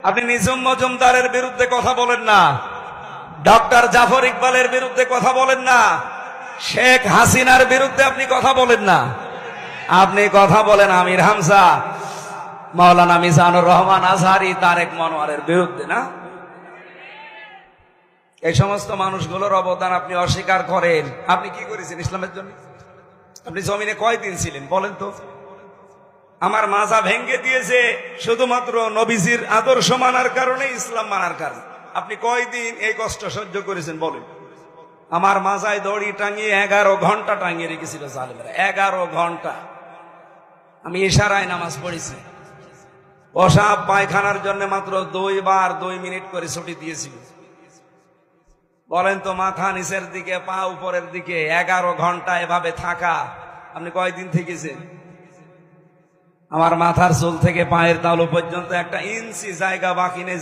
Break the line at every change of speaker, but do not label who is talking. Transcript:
আপনি নিঝুম মজুমদারের বিরুদ্ধে কথা বলেন না, ডক্টর জাফর ইকবালের বিরুদ্ধে কথা বলেন না, শেখ হাসিনার বিরুদ্ধে আপনি কথা বলেন না। আপনি কথা বলেন আমির হামজা, মাওলানা মিজানুর রহমান আজহারি, তারেক মনোয়ারের বিরুদ্ধে না। এই সমস্ত মানুষগুলোর অবদান আপনি অস্বীকার করেন। আপনি কি করেছেন ইসলামের জন্য? আপনি জমিনে কয়দিন ছিলেন বলেন তো? আমার মাজা ভেঙ্গে দিয়েছে শুধুমাত্র নবীজির আদর্শ মানার কারণে, ইসলাম মানার কারণে। আপনি কয়দিন এই কষ্ট সহ্য করেছেন বলেন? আমার মাজায় দড়ি টাঙিয়ে 11 ঘন্টা টাঙিয়ে রেখেছিল জালেমেরা, 11 ঘন্টা। আমি ইশারায় নামাজ পড়েছি। পেশাব পায়খানার জন্য মাত্র 2 বার 2 মিনিট করে ছুটি দিয়েছিল। বলেন তো, মাথা নিচের দিকে পা উপরের দিকে 11 ঘন্টা এভাবে থাকা, আপনি কয়দিন থেকেছেন? আমার মাথার চুল থেকে পায়ের তালু পর্যন্ত 1 ইঞ্চি জায়গা বাকি নেই।